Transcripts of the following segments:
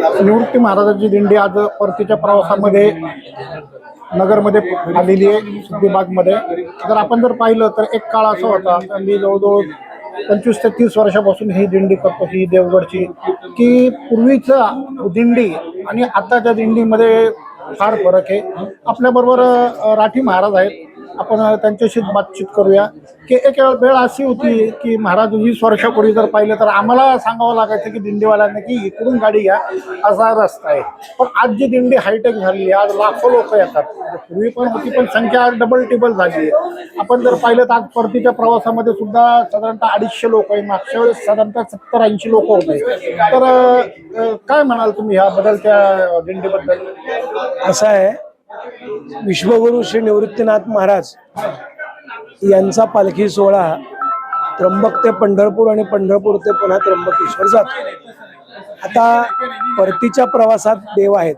निवृत्ती महाराजांची दिंडी आज परतीच्या प्रवासामध्ये नगरमध्ये आलेली आहे, सिद्दीबागमध्ये. जर आपण जर पाहिलं तर एक काळ असा होता, मी जवळजवळ 25 ते 30 वर्षापासून ही दिंडी करतो, ही देवगडची, की पूर्वीचा दिंडी आणि आताच्या दिंडीमध्ये फार फरक आहे. आपल्याबरोबर राठी महाराज आहेत, आपण त्यांच्याशी बातचीत करूया. की एक वेळ अशी होती की महाराज 20 वर्षापूर्वी जर पाहिलं तर आम्हाला सांगावं लागायचं की दिंडीवाल्यांना की इकडून गाडी घ्या, असा रस्ता आहे. पण आज जी दिंडी हायटेक झाली आहे, आज लाखो लोक येतात. पूर्वी पण होती, पण संख्या डबल टिबल झाली आहे. आपण जर पाहिलं तर आज परतीच्या प्रवासामध्ये सुद्धा साधारणतः 250 लोक आहे. मागच्या वेळेस साधारणतः 70-80 लोक होते. तर काय म्हणाल तुम्ही ह्या बदलत्या दिंडीबद्दल? असं आहे, विश्वगुरु श्री निवृत्तीनाथ महाराज यांचा पालखी सोहळा त्र्यंबक ते पंढरपूर आणि पंढरपूर ते पुन्हा त्र्यंबकेश्वर जातो. आता परतीच्या प्रवासात देव आहेत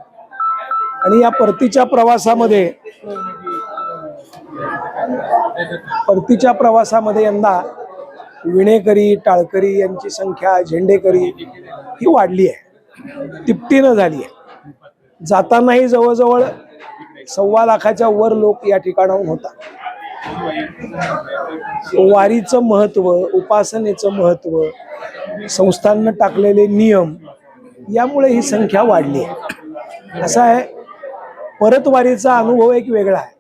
आणि या परतीच्या प्रवासामध्ये यंदा विणेकरी, टाळकरी यांची संख्या, झेंडेकरी ही वाढली आहे, तिपटीनं झाली आहे. जातानाही जवळजवळ 1.25 लाखाच्या वर लोक या ठिकाणाहून होतात. वारीचं महत्व, उपासनेचं महत्व, संस्थांना टाकलेले नियम, यामुळे ही संख्या वाढली आहे. असा आहे, परतवारीचा अनुभव एक वेगळा आहे.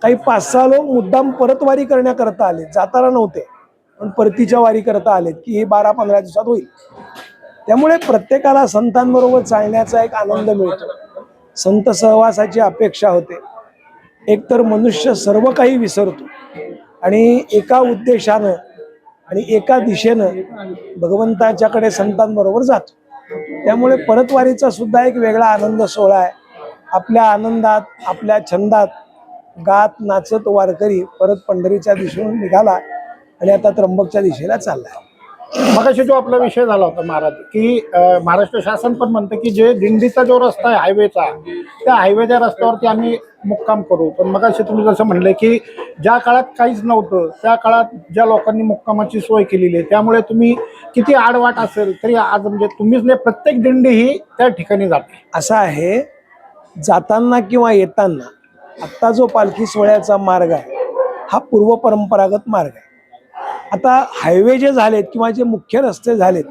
काही 5-6 लोक मुद्दाम परतवारी करण्याकरता आले, जाताना नव्हते, पण परतीच्या वारी करता आलेत की ही 12-15 दिवसात होईल. त्यामुळे प्रत्येकाला संतांबरोबर चालण्याचा एक आनंद मिळतो, संत सहवासाची अपेक्षा होते. एकतर मनुष्य सर्व काही विसरतो आणि एका उद्देशानं आणि एका दिशेनं भगवंताच्याकडे संतांबरोबर जातो. त्यामुळे परतवारीचा सुद्धा एक वेगळा आनंद सोहळा आहे. आपल्या आनंदात, आपल्या छंदात गात नाचत वारकरी परत पंढरीच्या दिशेने निघाला आणि आता त्र्यंबकच्या दिशेला चालला. मगाशी जो आपला विषय झाला होता महाराज, की महाराष्ट्र शासन पण म्हणतं की जे दिंडीचा जो रस्ता आहे हायवेचा, त्या हायवेच्या रस्त्यावरती आम्ही मुक्काम करू. पण मगाशी तुम्ही जसं म्हणले की ज्या काळात काहीच नव्हतं त्या काळात ज्या लोकांनी मुक्कामाची सोय केलेली आहे, त्यामुळे तुम्ही किती आडवाट असेल तरी आज म्हणजे तुम्हीच नाही, प्रत्येक दिंडी ही त्या ठिकाणी जाते. असं आहे, जाताना किंवा येताना आत्ता जो पालखी सोहळ्याचा मार्ग आहे हा पूर्व परंपरागत मार्ग आहे. आता हायवे जे झालेत किंवा जे मुख्य रस्ते झालेत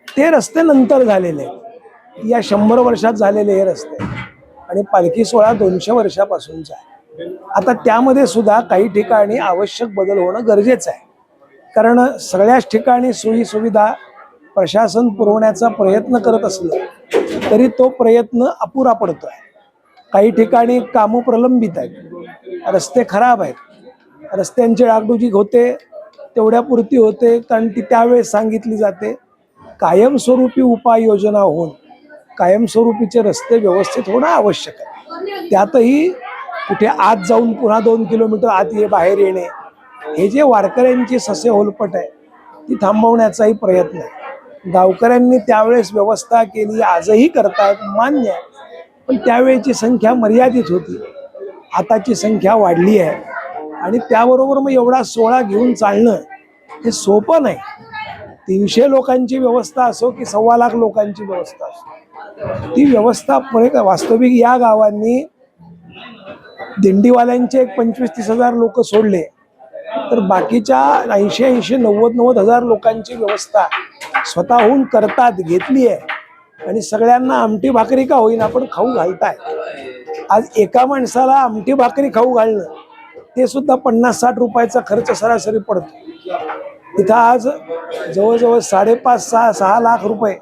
ते रस्ते नंतर झालेले आहेत. या 100 वर्षात झालेले हे रस्ते आणि पालखी सोहळा 200 वर्षापासूनचा आहे. आता त्यामध्ये सुद्धा काही ठिकाणी आवश्यक बदल होणं गरजेचं आहे, कारण सगळ्याच ठिकाणी सोयी सुविधा प्रशासन पुरवण्याचा प्रयत्न करत असलं तरी तो प्रयत्न अपुरा पडतो आहे. काही ठिकाणी कामं प्रलंबित आहेत, रस्ते खराब आहेत, रस्त्यांची डागडुजी होते, तेवढ्यापुरती होते कारण ती त्यावेळेस सांगितली जाते. कायमस्वरूपी उपाययोजना होऊन कायमस्वरूपीचे रस्ते व्यवस्थित होणं आवश्यक आहे. त्यातही कुठे आत जाऊन पुन्हा 2 किलोमीटर आत बाहेर येणे, हे जे वारकऱ्यांची ससे होलपट आहे ती थांबवण्याचाही प्रयत्न आहे. गावकऱ्यांनी त्यावेळेस व्यवस्था केली, आजही करतात, मान्य आहे, पण त्यावेळेची संख्या मर्यादित होती, आताची संख्या वाढली आहे आणि त्याबरोबर मग एवढा सोहळा घेऊन चालणं हे सोपं नाही. 300 लोकांची व्यवस्था असो की 1.25 लाख लोकांची व्यवस्था असो, ती व्यवस्था वास्तविक या गावांनी दिंडीवाल्यांचे एक 25-30 हजार लोक सोडले तर बाकीच्या 80-90 हजार लोकांची व्यवस्था स्वतःहून करतात, घेतली आहे आणि सगळ्यांना आमटी भाकरी का होईना पण खाऊ घालताय. आज एका माणसाला आमटी भाकरी खाऊ घालणं ते सुद्धा 50-60 रुपयाचा खर्च सरासरी पडतो. इथं आज जवळजवळ 5.5-6 लाख रुपये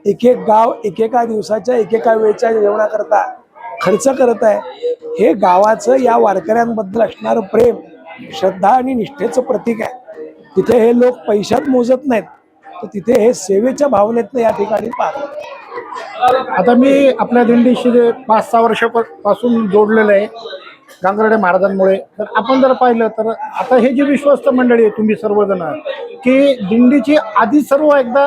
एक गाव एकेका दिवसाच्या एकेका वेळच्या जेवणाकरता खर्च करत आहे. हे गावाचं या वारकऱ्यांबद्दल असणारं प्रेम, श्रद्धा आणि निष्ठेचं प्रतीक आहे. तिथे हे लोक पैशात मोजत नाहीत, तर तिथे हे सेवेच्या भावनेतनं या ठिकाणी पाहतात. आता मी आपल्या दिंडीशी 5-6 वर्षापासून जोडलेलं आहे गांगर्डे महाराजांमुळे. तर आपण जर पाहिलं तर आता हे जी विश्वस्त मंडळी आहे तुम्ही सर्वजण, की दिंडीची आधी सर्व एकदा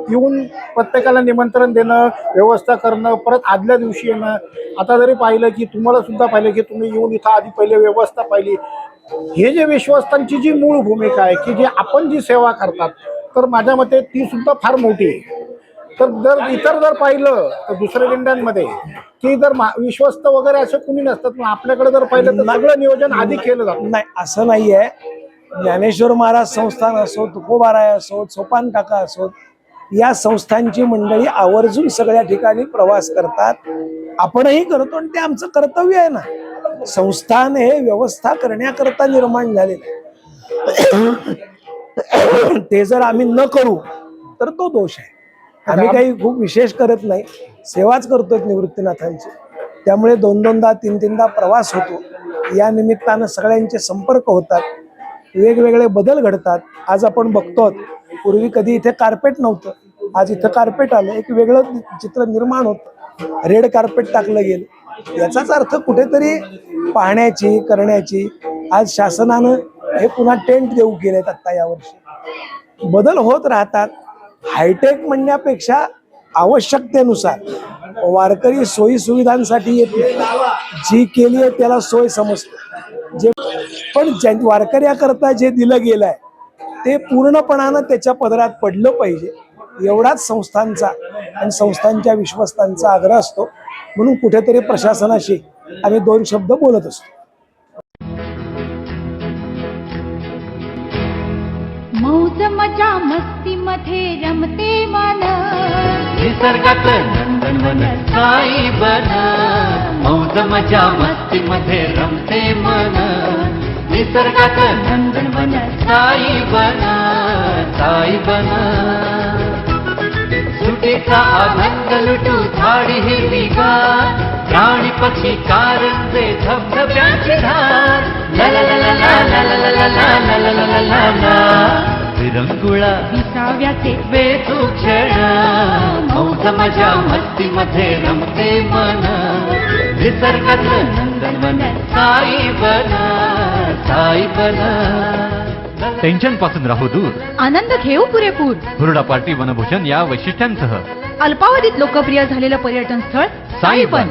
येऊन प्रत्येकाला निमंत्रण देणं, व्यवस्था करणं, परत आदल्या दिवशी येणं. आता जरी पाहिलं की तुम्हाला सुद्धा पाहिलं की तुम्ही येऊन इथं आधी पहिले व्यवस्था पाहिली. हे जे विश्वस्तांची जी मूळ भूमिका आहे की जी आपण जी सेवा करतात, तर माझ्या मते ती सुद्धा फार मोठी आहे. तर जर इतर जर पाहिलं तर दुसऱ्या दिंड्यांमध्ये की जर विश्वस्त वगैरे असे कुणी नसतात, पण आपल्याकडे जर पाहिलं तर सगळं नियोजन आधी केलं जातं. नाही, असं नाहीये. ज्ञानेश्वर महाराज संस्थान असो, तुकोबाराय असो, सोपान काका असो, या संस्थांची मंडळी आवर्जून सगळ्या ठिकाणी प्रवास करतात. आपणही करतो आणि ते आमचं कर्तव्य आहे ना. संस्थान हे व्यवस्था करण्याकरता निर्माण झालेलं आहे. ते जर आम्ही न करू तर तो दोष आहे. आम्ही काही खूप विशेष करत नाही, सेवाच करतोय निवृत्तीनाथांची. त्यामुळे 2-2दा 3-3दा प्रवास होतो. या निमित्तानं सगळ्यांचे संपर्क होतात, वेगवेगळे बदल घडतात. आज आपण बघतो, पूर्वी कधी इथे कार्पेट नव्हतं, आज इथं कार्पेट आलं, एक वेगळं चित्र निर्माण होतं. रेड कार्पेट टाकलं गेलं, याचाच अर्थ कुठेतरी पाहण्याची करण्याची. आज शासनानं हे पुन्हा टेंट देऊ केलेत. आता यावर्षी बदल होत राहतात. हायटेक म्हणण्यापेक्षा आवश्यकतेनुसार वारकरी सोयी सुविधांसाठी येत नाही, जी केली आहे त्याला सोय समजते. जे पण वारकऱ्याकरता जे दिलं गेलंय ते पूर्णपणानं त्याच्या पदरात पडलं पाहिजे, एवढाच संस्थांचा आणि संस्थांच्या विश्वस्तांचा आग्रह असतो. म्हणून कुठेतरी प्रशासनाशी आम्ही 2 शब्द बोलत असतो. मौज मजा मस्ती मध्ये रमते मन, निसर्गात नंदनवन साई बन. मौज मजा मस्ती मध्ये रमते मन, निसर्गात नंदनवन साई बन. साई बन. सुटीचा आनंद लुटू झाडी हिरवीगार, प्राणी पक्षी कारंजे धबधब्याची धार. ला ला ला ला ला ला ला ला ला ला ला ला ला ला. विरंगुळा विसाव्याचे वेचू क्षण, मौज मजा मस्ती मध्ये रमते मन. निसर्गात नंदनवन साई बन. साई बन. टेन्शन पासून राहू दूर, आनंद घेऊ पुरेपूर. हुरडा पार्टी वनभूषण या वैशिष्ट्यांसह अल्पावधीत लोकप्रिय झालेलं पर्यटन स्थळ साईबन.